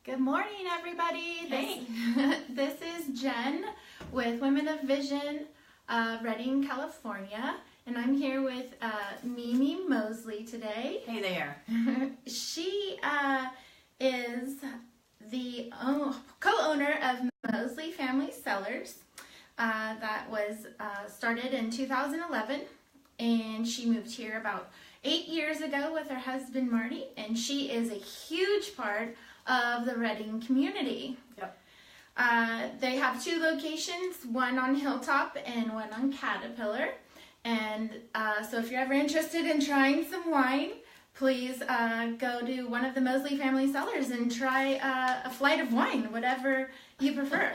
Good morning, everybody. Hey. This is Jen with Women of Vision, Redding, California, and I'm here with Mimi Moseley today. Hey there. She is the co-owner of Moseley Family Cellers that was started in 2011, and she moved here about 8 years ago with her husband Marty, and she is a huge part of the Redding community. Yep. They have 2 locations, one on Hilltop and one on Caterpillar. And so if you're ever interested in trying some wine, please go to one of the Moseley Family Cellers and try a flight of wine, whatever you prefer.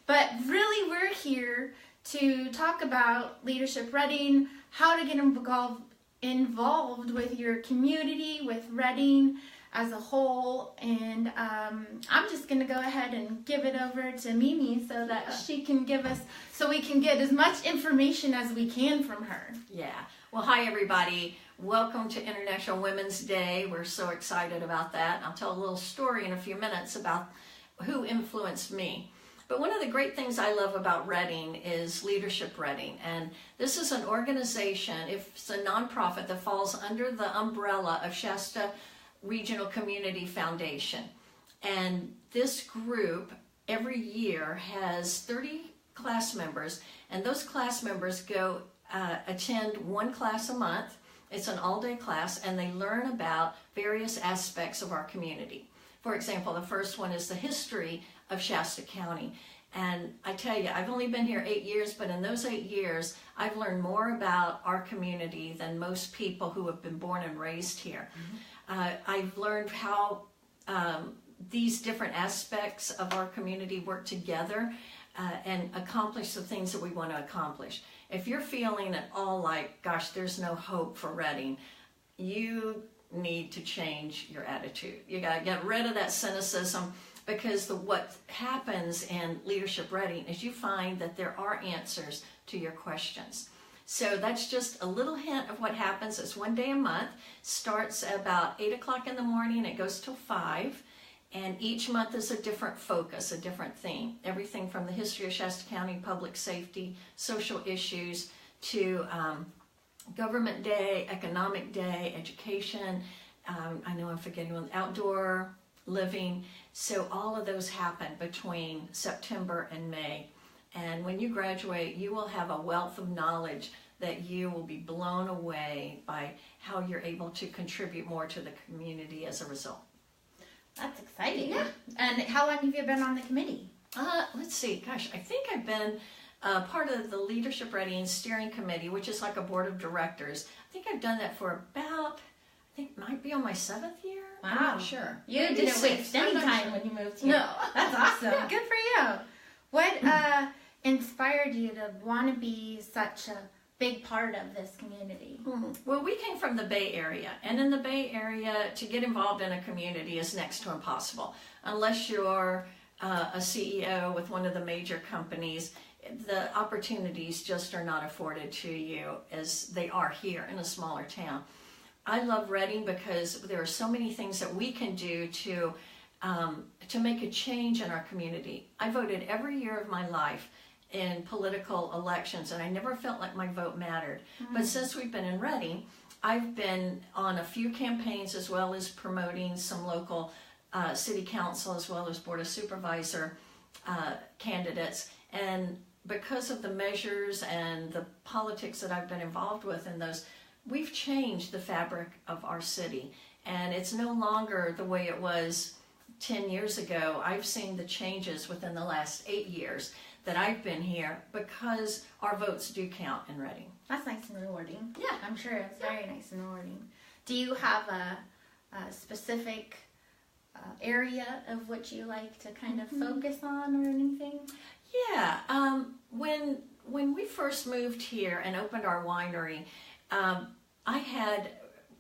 But really, we're here to talk about Leadership Redding, how to get involved with your community, with Redding as a whole, and I'm just going to go ahead and give it over to Mimi so that she can give us, so we can get as much information as we can from her. Yeah. Well, hi everybody. Welcome to International Women's Day. We're so excited about that. I'll tell a little story in a few minutes about who influenced me. But one of the great things I love about Redding is Leadership Redding. And this is an organization, it's a nonprofit that falls under the umbrella of Shasta Regional Community Foundation. And this group every year has 30 class members, and those class members go attend one class a month. It's an all-day class, and they learn about various aspects of our community. For example, the first one is the history of Shasta County. And I tell you, I've only been here 8 years, but in those 8 years, I've learned more about our community than most people who have been born and raised here. Mm-hmm. I've learned how these different aspects of our community work together and accomplish the things that we want to accomplish. If you're feeling at all like, gosh, there's no hope for Redding, you need to change your attitude. You got to get rid of that cynicism, because what happens in Leadership Redding is you find that there are answers to your questions. So that's just a little hint of what happens. It's one day a month, starts about 8 o'clock in the morning, it goes till 5, and each month is a different focus, a different theme. Everything from the history of Shasta County, public safety, social issues, to government day, economic day, education, I know I'm forgetting one, outdoor living. So all of those happen between September and May. And when you graduate, you will have a wealth of knowledge that you will be blown away by how you're able to contribute more to the community as a result. That's exciting. Yeah. And how long have you been on the committee? Let's see. Gosh, I think I've been part of the Leadership Redding Steering Committee, which is like a board of directors. I think I've done that for about, I think might be on my 7th year. Wow. I'm not sure. You didn't waste any time when you moved here. No. That's awesome. Yeah. Good for you. What inspired you to want to be such a big part of this community? Well, we came from the Bay Area, and in the Bay Area, to get involved in a community is next to impossible. Unless you're a CEO with one of the major companies, the opportunities just are not afforded to you as they are here in a smaller town. I love Redding because there are so many things that we can do to make a change in our community. I voted every year of my life in political elections, and I never felt like my vote mattered. But since we've been in Redding, I've been on a few campaigns, as well as promoting some local city council, as well as board of supervisor candidates. And because of the measures and the politics that I've been involved with in those, we've changed the fabric of our city. And it's no longer the way it was 10 years ago. I've seen the changes within the last 8 years that I've been here, because our votes do count in Redding. That's nice and rewarding. Yeah. I'm sure it's very nice and rewarding. Do you have a specific area of which you like to kind of focus on or anything? Yeah. When we first moved here and opened our winery, I had,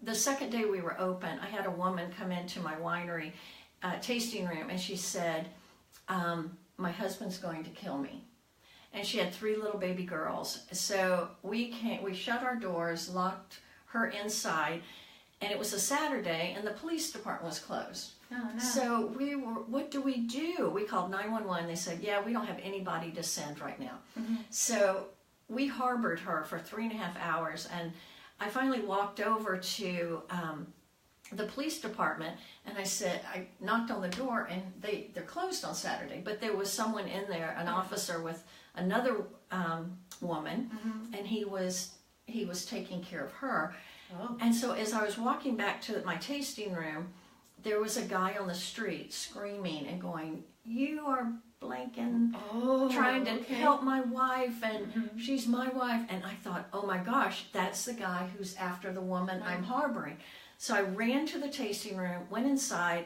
the second day we were open, I had a woman come into my winery tasting room, and she said, my husband's going to kill me. And she had 3 little baby girls. So we shut our doors, locked her inside, and it was a Saturday, and the police department was closed. Oh, no. So what do? We called 911. They said, yeah, we don't have anybody to send right now. Mm-hmm. So we harbored her for 3.5 hours, and I finally walked over to the police department, and I knocked on the door, and they're closed on Saturday, but there was someone in there, an officer with another woman, Mm-hmm. and he was taking care of her. Oh. And so as I was walking back to my tasting room, there was a guy on the street screaming and going, "You are blanking, trying to help my wife, and Mm-hmm. she's my wife." And I thought, oh my gosh, that's the guy who's after the woman I'm harboring. So I ran to the tasting room, went inside,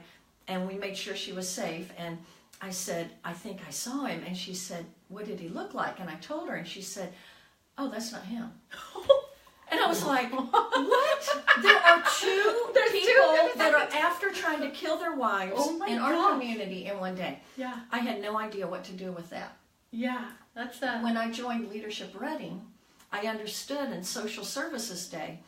and we made sure she was safe. And I said, "I think I saw him." And she said, "What did he look like?" And I told her, and she said, "Oh, that's not him." And I was like, what? There are two people that are after trying to kill their wives in our community in one day. Yeah. I had no idea what to do with that. Yeah. That's When I joined Leadership Reading, I understood in Social Services Day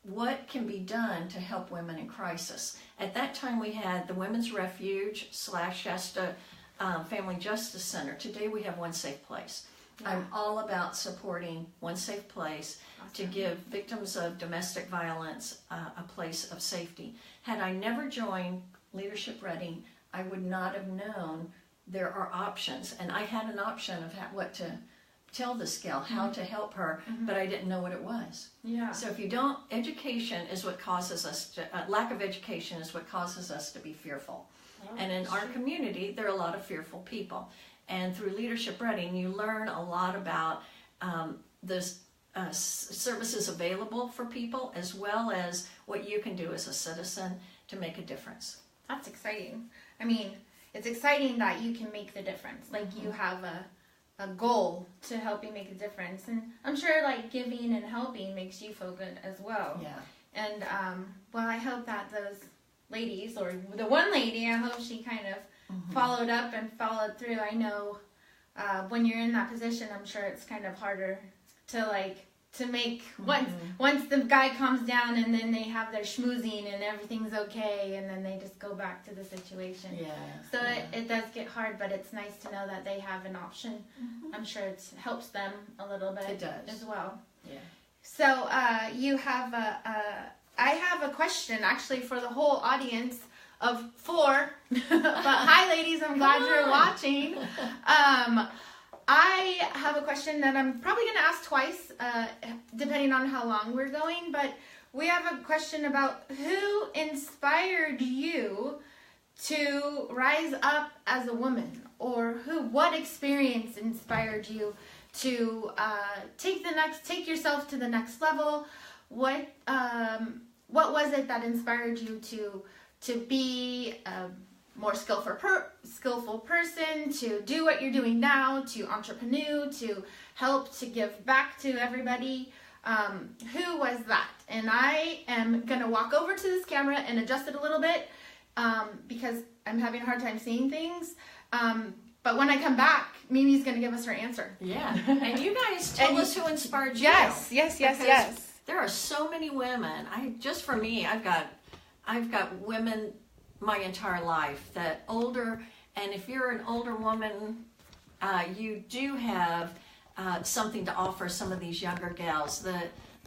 what can be done to help women in crisis. At that time, we had the Women's Refuge / Shasta Family Justice Center. Today, we have One Safe Place. Yeah. I'm all about supporting One Safe Place to give victims of domestic violence a place of safety. Had I never joined Leadership Reading, I would not have known there are options. And I had an option of what to tell this gal, how to help her, but I didn't know what it was. Yeah. So if you don't, education is what causes us to, lack of education is what causes us to be fearful. Oh, and in our community, there are a lot of fearful people. And through Leadership Reading, you learn a lot about the services available for people, as well as what you can do as a citizen to make a difference. That's exciting. I mean, it's exciting that you can make the difference. Like, you have a goal to helping make a difference. And I'm sure, like, giving and helping makes you feel good as well. Yeah. And, well, I hope that those ladies, or the one lady, I hope she kind of followed up and followed through. I know when you're in that position, I'm sure it's kind of harder to make once the guy comes down and then they have their schmoozing and everything's okay, and then they just go back to the situation. Yeah. So it does get hard, but it's nice to know that they have an option. I'm sure it helps them a little bit. It does as well. Yeah. So you have I have a question actually for the whole audience of 4. But hi, ladies, I'm glad you're watching. I have a question that I'm probably going to ask twice, depending on how long we're going. But we have a question about who inspired you to rise up as a woman, or what experience inspired you to take yourself to the next level. What was it that inspired you to be a more skillful person, to do what you're doing now, to entrepreneur, to help, to give back to everybody? Who was that? And I am going to walk over to this camera and adjust it a little bit because I'm having a hard time seeing things. But when I come back, Mimi's going to give us her answer. Yeah. And you guys tell us who inspired you. Yes. There are so many women. I've got women my entire life that older, and if you're an older woman, you do have something to offer some of these younger gals.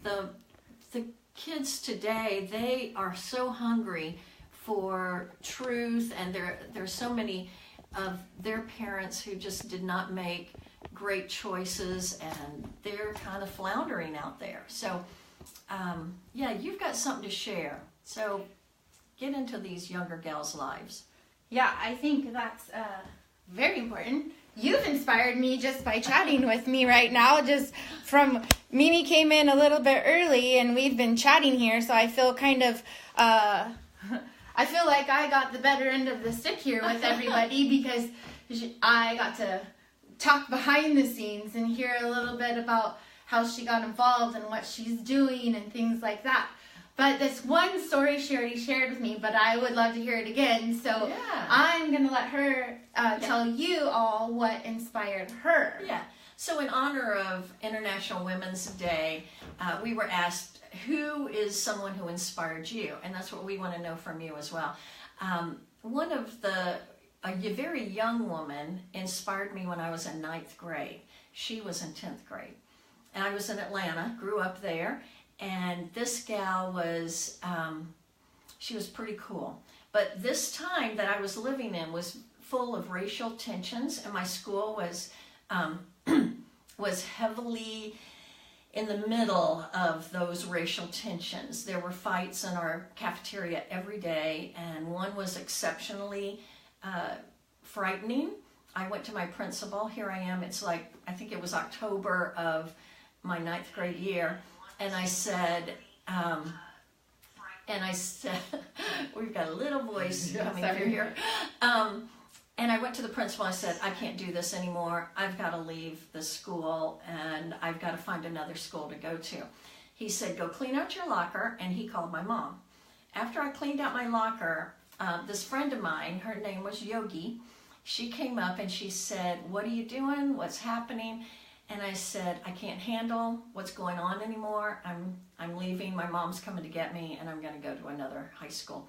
The kids today, they are so hungry for truth, and there's so many of their parents who just did not make great choices, and they're kind of floundering out there. So you've got something to share. So get into these younger gals' lives. Yeah, I think that's very important. You've inspired me just by chatting with me right now. Just from Mimi came in a little bit early, and we've been chatting here, so I feel kind of I feel like I got the better end of the stick here with everybody because I got to talk behind the scenes and hear a little bit about how she got involved and what she's doing and things like that. But this one story she already shared with me, but I would love to hear it again. So I'm going to let her tell you all what inspired her. Yeah. So in honor of International Women's Day, we were asked who is someone who inspired you? And that's what we want to know from you as well. One of a very young woman inspired me when I was in 9th grade. She was in 10th grade. And I was in Atlanta, grew up there. And this gal was, she was pretty cool. But this time that I was living in was full of racial tensions, and my school was was heavily in the middle of those racial tensions. There were fights in our cafeteria every day, and one was exceptionally frightening. I went to my principal. Here I am. It's like, I think it was October of my 9th grade year, and I said, we've got a little voice coming through here. And I went to the principal. I said, I can't do this anymore. I've got to leave the school, and I've got to find another school to go to. He said, go clean out your locker, and he called my mom. After I cleaned out my locker, this friend of mine, her name was Yogi, she came up and she said, what are you doing? What's happening? And I said, I can't handle what's going on anymore. I'm leaving. My mom's coming to get me, and I'm going to go to another high school.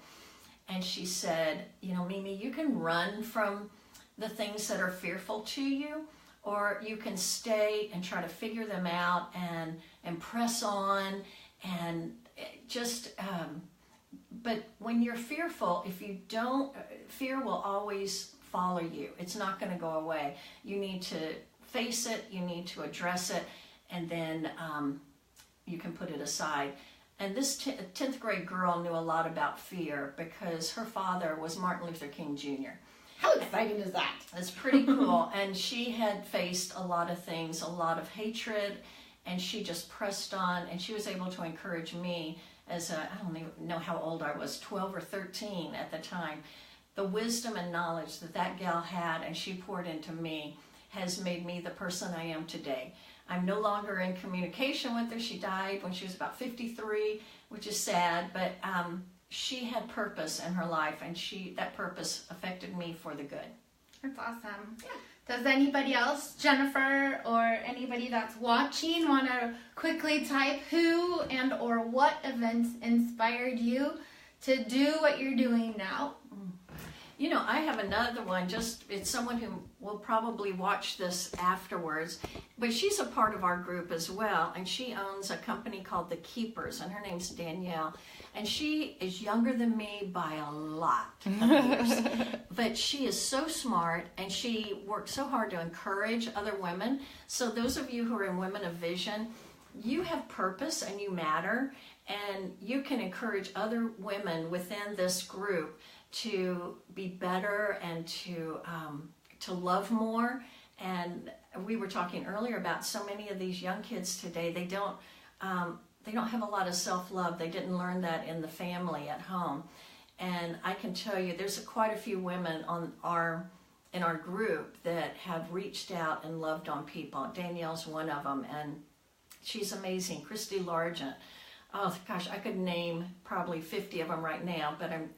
And she said, you know, Mimi, you can run from the things that are fearful to you, or you can stay and try to figure them out and press on and just, but when you're fearful, if you don't, fear will always follow you. It's not going to go away. You need to face it, you need to address it, and then you can put it aside. And this 10th grade girl knew a lot about fear because her father was Martin Luther King Jr. How exciting is that? It's pretty cool. And she had faced a lot of things, a lot of hatred, and she just pressed on, and she was able to encourage me as I don't even know how old I was, 12 or 13 at the time. The wisdom and knowledge that gal had, and she poured into me, has made me the person I am today. I'm no longer in communication with her. She died when she was about 53, which is sad, but she had purpose in her life, and that purpose affected me for the good. That's awesome. Yeah. Does anybody else, Jennifer, or anybody that's watching, want to quickly type who and or what events inspired you to do what you're doing now? You know, I have another one, it's someone who will probably watch this afterwards, but she's a part of our group as well, and she owns a company called The Keepers, and her name's Danielle, and she is younger than me by a lot of years, but she is so smart, and she works so hard to encourage other women. So those of you who are in Women of Vision, you have purpose and you matter, and you can encourage other women within this group to be better and to love more. And we were talking earlier about so many of these young kids today, they don't have a lot of self-love. They didn't learn that in the family at home. And I can tell you there's quite a few women in our group that have reached out and loved on people. Danielle's one of them, and she's amazing. Christy Largent. Oh gosh, I could name probably 50 of them right now, but I'm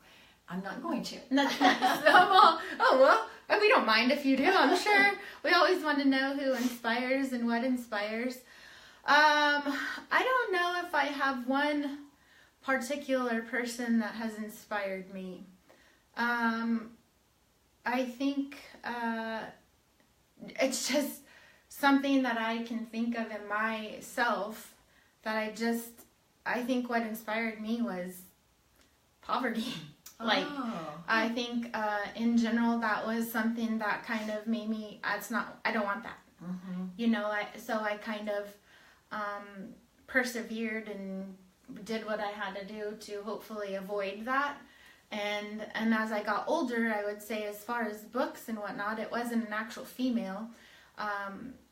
not going to. Well, we don't mind if you do, I'm sure. We always want to know who inspires and what inspires. I don't know if I have one particular person that has inspired me. I think it's just something that I can think of in myself that I think what inspired me was poverty. I think in general that was something that kind of made me, I don't want that. Mm-hmm. You know, so I kind of persevered and did what I had to do to hopefully avoid that. And as I got older, I would say as far as books and whatnot, it wasn't an actual female.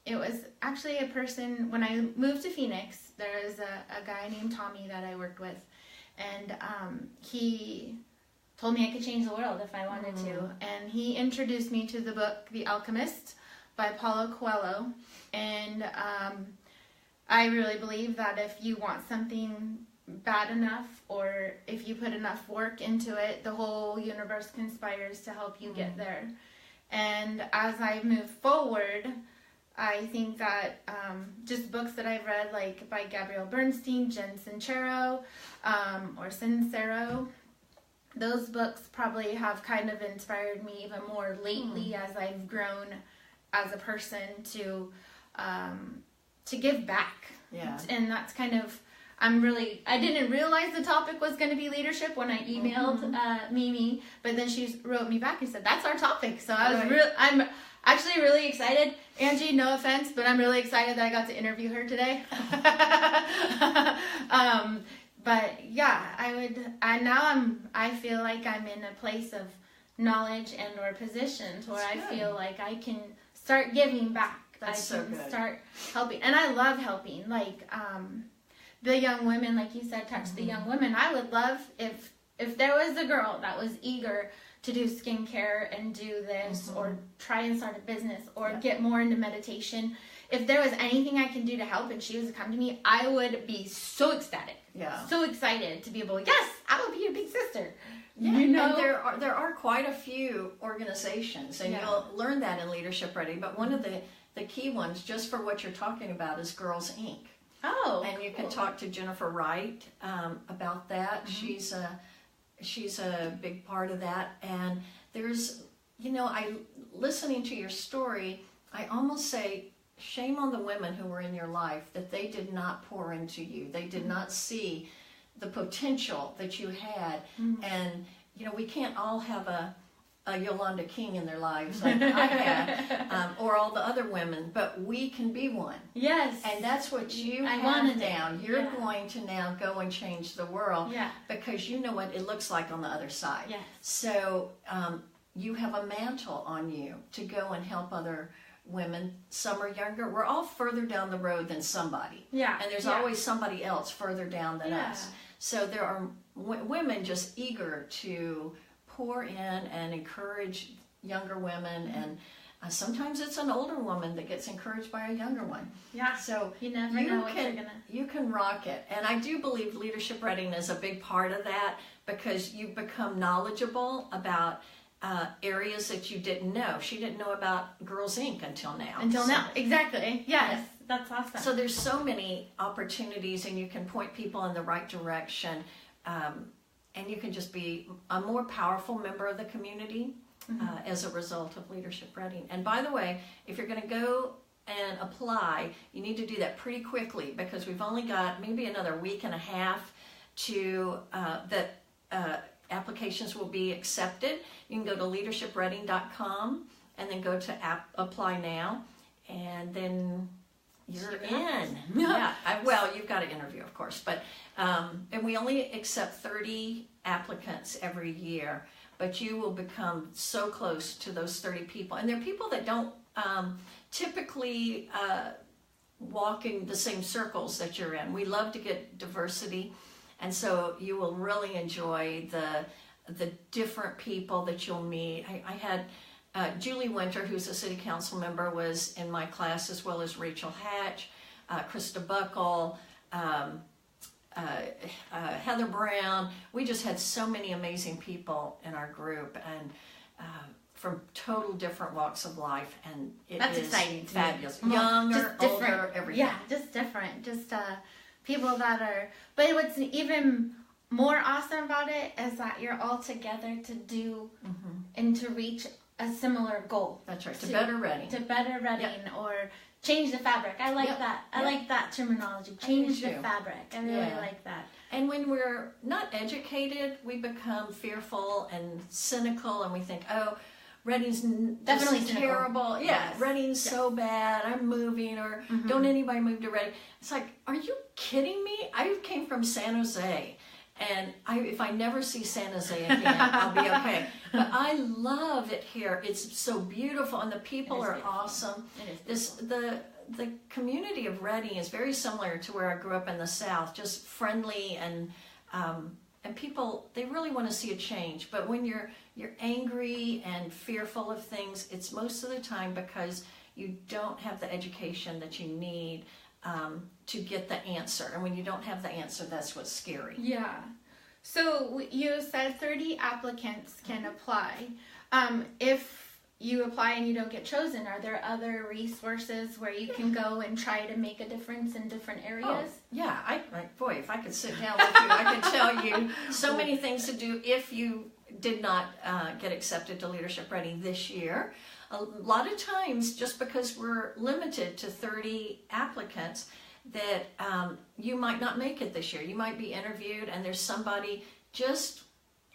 It was actually a person, when I moved to Phoenix, there was a guy named Tommy that I worked with. And he told me I could change the world if I wanted to. And he introduced me to the book, The Alchemist by Paulo Coelho. And I really believe that if you want something bad enough, or if you put enough work into it, the whole universe conspires to help you get there. And as I moved forward, I think that just books that I've read, like by Gabrielle Bernstein, Jen Sincero, or Sincero, those books probably have kind of inspired me even more lately as I've grown as a person to give back. Yeah. And that's kind of, I didn't realize the topic was going to be leadership when I emailed Mimi, but then she wrote me back and said, that's our topic. So I'm actually really excited. Angie, no offense, but I'm really excited that I got to interview her today. But yeah, I feel like I'm in a place of knowledge and or positions where I feel like I can start giving back. That's I can start helping. And I love helping. Like, the young women, like you said, touch the young women. I would love if there was a girl that was eager to do skincare and do this or try and start a business or get more into meditation. If there was anything I can do to help and she was to come to me, I would be so ecstatic. Yeah. So excited to be able, yes, I will be your big sister. Yeah. You know? And there are quite a few organizations, and you'll learn that in Leadership Ready, but one of the key ones, just for what you're talking about, is Girls Inc. Oh, and you can talk to Jennifer Wright about that. She's a big part of that. And there's, listening to your story, I almost say, shame on the women who were in your life that they did not pour into you. They did not see the potential that you had. And, we can't all have a Yolanda King in their lives like I had, or all the other women, but we can be one. Yes. And that's what you have down. You're going to now go and change the world because you know what it looks like on the other side. Yes. So you have a mantle on you to go and help other women. Some are younger. We're all further down the road than somebody. Yeah. And there's always somebody else further down than us. So there are women just eager to pour in and encourage younger women, and sometimes it's an older woman that gets encouraged by a younger one. Yeah. So you never know what you're gonna. You can rock it, and I do believe leadership writing is a big part of that because you become knowledgeable about areas that you didn't know. She didn't know about Girls Inc. until now. Exactly. Yes. That's awesome. So there's so many opportunities, and you can point people in the right direction. And you can just be a more powerful member of the community as a result of leadership writing. And by the way, if you're going to go and apply, you need to do that pretty quickly because we've only got maybe another week and a half to applications will be accepted. You can go to leadershipwriting.com and then go to apply now, and then you're in. Well, you've got to interview, of course, but and we only accept 30 applicants every year, but you will become so close to those 30 people. And they're people that don't typically walk in the same circles that you're in. We love to get diversity, and so you will really enjoy the different people that you'll meet. I had Julie Winter, who's a city council member, was in my class, as well as Rachel Hatch, Krista Buckle, Heather Brown. We just had so many amazing people in our group, and from total different walks of life, and that's exciting, fabulous. Younger, older, everything. Yeah, just different. Just people that are. But what's even more awesome about it is that you're all together to do and to reach a similar goal. That's right. To better Reading. To better Reading, or change the fabric. I like that. I like that terminology. Change the fabric. I really like that. And when we're not educated, we become fearful and cynical, and we think, oh, Reading's definitely terrible. Yeah, Reading's so bad. I'm moving, or don't anybody move to Reading. It's like, are you kidding me? I came from San Jose. And if I never see San Jose again, I'll be okay. But I love it here. It's so beautiful, and the people are awesome. The community of Reading is very similar to where I grew up in the South, just friendly, and people, they really want to see a change. But when you're angry and fearful of things, it's most of the time because you don't have the education that you need to get the answer. And when you don't have the answer, that's what's scary. Yeah. So you said 30 applicants can apply. If you apply and you don't get chosen, are there other resources where you can go and try to make a difference in different areas? Oh, yeah, boy, if I could sit down with you, I could tell you so many things to do if you did not get accepted to Leadership Ready this year. A lot of times, just because we're limited to 30 applicants, that you might not make it this year. You might be interviewed and there's somebody just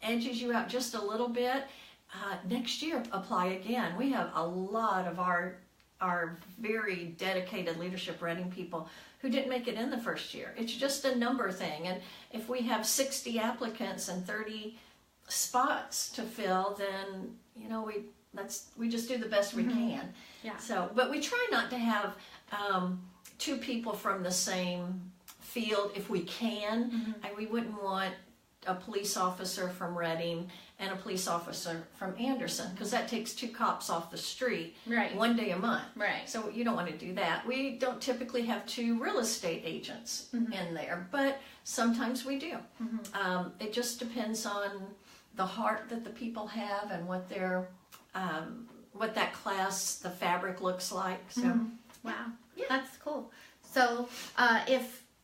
edges you out just a little bit. Next year, apply again. We have a lot of our very dedicated Leadership Ready people who didn't make it in the first year. It's just a number thing. And if we have 60 applicants and 30 spots to fill, then, you know, we just do the best we can. Yeah. So, but we try not to have two people from the same field if we can. And we wouldn't want a police officer from Reading and a police officer from Anderson, because that takes 2 cops off the street one day a month. Right. So you don't want to do that. We don't typically have 2 real estate agents in there, but sometimes we do. It just depends on the heart that the people have and what their what that class, the fabric looks like. So wow, that's cool. So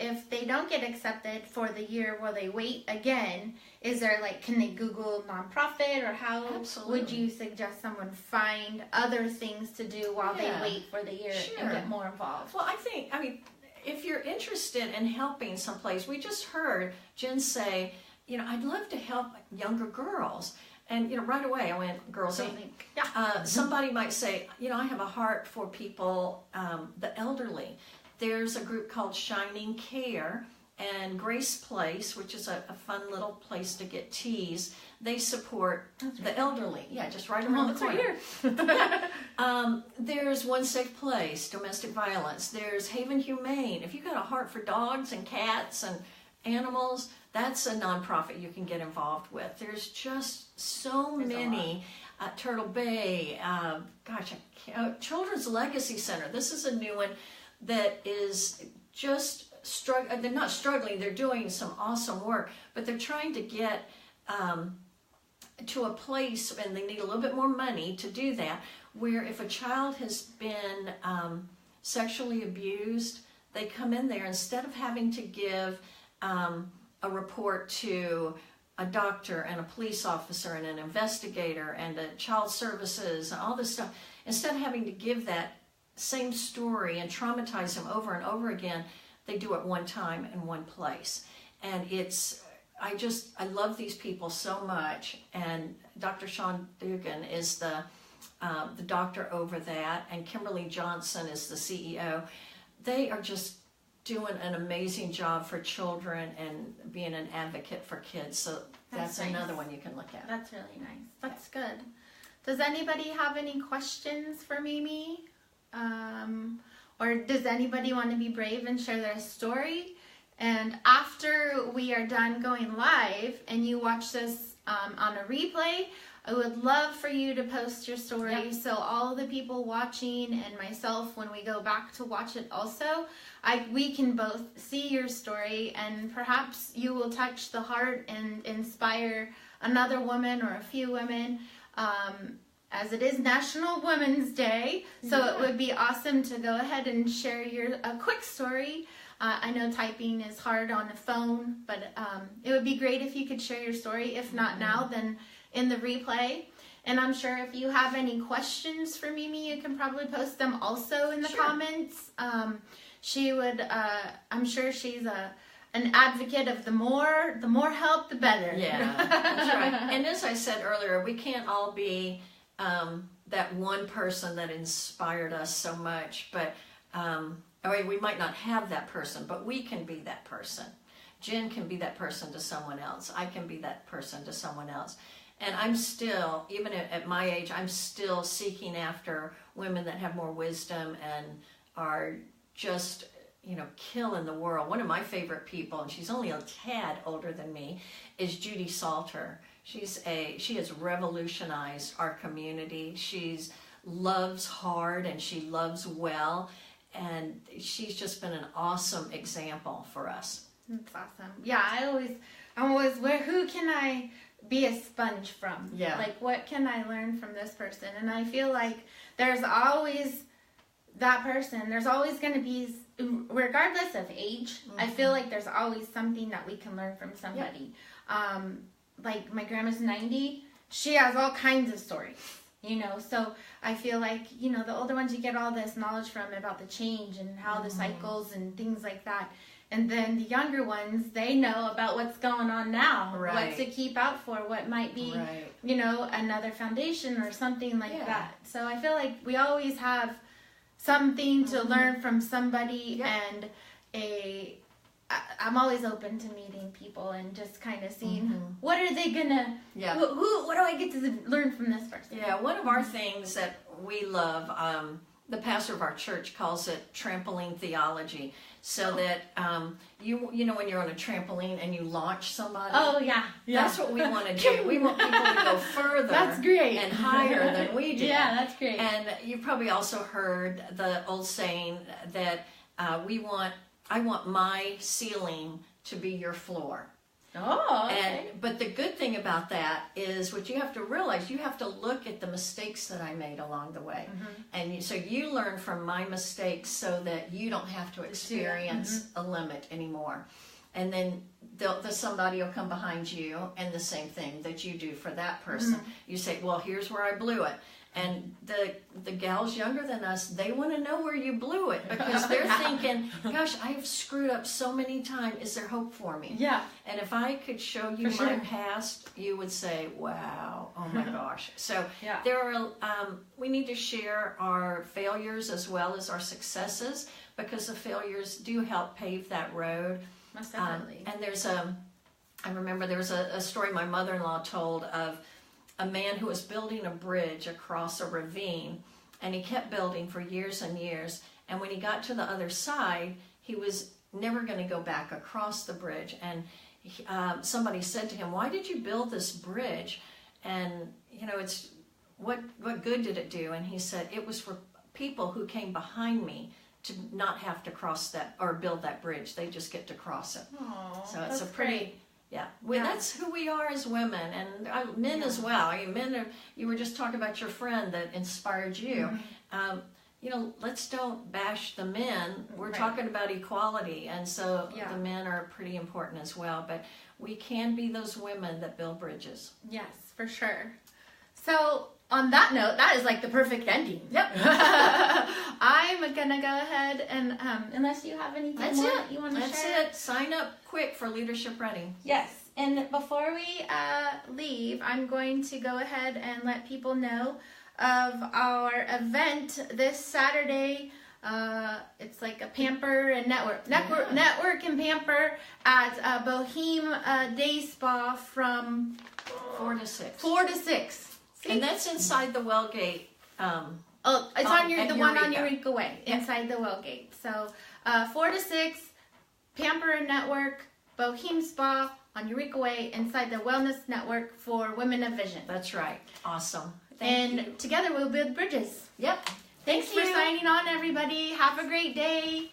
if they don't get accepted for the year, will they wait again? Is there can they Google nonprofit, or how would you suggest someone find other things to do while they wait for the year and get more involved? Well, I mean, if you're interested in helping someplace, we just heard Jen say, you know, I'd love to help younger girls. And, you know, right away I went, Girls Inc. Somebody might say, you know, I have a heart for people, the elderly. There's a group called Shining Care and Grace Place, which is a fun little place to get teas. They support the elderly. Yeah, just right around the corner. There's One Safe Place, domestic violence. There's Haven Humane. If you've got a heart for dogs and cats and animals, that's a nonprofit you can get involved with. There's just so many. Turtle Bay, Children's Legacy Center. This is a new one that is just struggling. They're not struggling, they're doing some awesome work, but they're trying to get to a place, and they need a little bit more money to do that, where if a child has been sexually abused, they come in there, instead of having to give a report to a doctor and a police officer and an investigator and a child services and all this stuff, instead of having to give that same story and traumatize them over and over again, they do it one time in one place. And I love these people so much. And Dr. Sean Dugan is the doctor over that, and Kimberly Johnson is the CEO. They are just doing an amazing job for children and being an advocate for kids. So that's nice. Another one you can look at. That's really nice. That's good. Does anybody have any questions for Mimi? Or does anybody want to be brave and share their story? And after we are done going live and you watch this on a replay, I would love for you to post your story, so all the people watching and myself, when we go back to watch it also, we can both see your story, and perhaps you will touch the heart and inspire another woman or a few women, as it is National Women's Day. So it would be awesome to go ahead and share a quick story. I know typing is hard on a phone, but it would be great if you could share your story. If not now, then in the replay. And I'm sure if you have any questions for Mimi, you can probably post them also in the comments. She would, I'm sure she's an advocate of the more help, the better. Yeah, that's right. And as I said earlier, we can't all be that one person that inspired us so much, but we might not have that person, but we can be that person. Jen can be that person to someone else. I can be that person to someone else. And I'm still, even at my age, I'm still seeking after women that have more wisdom and are just, killing the world. One of my favorite people, and she's only a tad older than me, is Judy Salter. She has revolutionized our community. She loves hard and she loves well, and she's just been an awesome example for us. That's awesome. Yeah, I'm always, who can I be a sponge from. Yeah. Like, what can I learn from this person? And I feel like there's always that person. There's always going to be, regardless of age, I feel like there's always something that we can learn from somebody. Like, my grandma's 90. She has all kinds of stories, you know. So I feel like, you know, the older ones, you get all this knowledge from about the change and how the cycles and things like that. And then the younger ones, they know about what's going on now, what to keep out for, what might be, you know, another foundation or something like that. So I feel like we always have something to learn from somebody, and I'm always open to meeting people and just kind of seeing what are they gonna, what do I get to learn from this person? Yeah, one of our things that we love, the pastor of our church calls it trampoline theology. So that you know when you're on a trampoline and you launch somebody. Oh yeah. That's what we want to do. We want people to go further. That's great. And higher than we do. Yeah, that's great. And you've probably also heard the old saying that I want my ceiling to be your floor. Oh, okay. But the good thing about that is what you have to realize, you have to look at the mistakes that I made along the way. And so you learn from my mistakes so that you don't have to experience a limit anymore. And then somebody will come behind you and the same thing that you do for that person. You say, well, here's where I blew it. And the gals younger than us, they want to know where you blew it because they're thinking, gosh, I've screwed up so many times. Is there hope for me? Yeah. And if I could show you my past, you would say, wow, oh my gosh. So there are, we need to share our failures as well as our successes because the failures do help pave that road. Most definitely. And I remember there was a story my mother-in-law told of a man who was building a bridge across a ravine, and he kept building for years and years. And when he got to the other side, he was never going to go back across the bridge. And somebody said to him, "Why did you build this bridge? And you know, what good did it do?" And he said, "It was for people who came behind me to not have to cross that or build that bridge. They just get to cross it." Aww, so it's a pretty. Great. Yeah, well, that's who we are as women, and men as well. I mean, men you were just talking about your friend that inspired you. You know, let's don't bash the men. We're talking about equality, and so the men are pretty important as well. But we can be those women that build bridges. Yes, for sure. So on that note, that is like the perfect ending. Yep. I'm gonna go ahead and unless you have anything more that you want to share. That's it. Sign up quick for Leadership Ready. Yes, and before we leave, I'm going to go ahead and let people know of our event this Saturday. It's like a pamper and network and pamper at Boheme Day Spa from 4 to 6. 4 to 6. See? And that's inside the Wellgate. It's on the one on Eureka Way, inside the Wellgate. So 4 to 6, Pamper and Network, Boheme Spa on Eureka Way, inside the Wellness Network for Women of Vision. That's right. Awesome. Thank you. Together we'll build bridges. Yep. Thanks for signing on, everybody. Have a great day.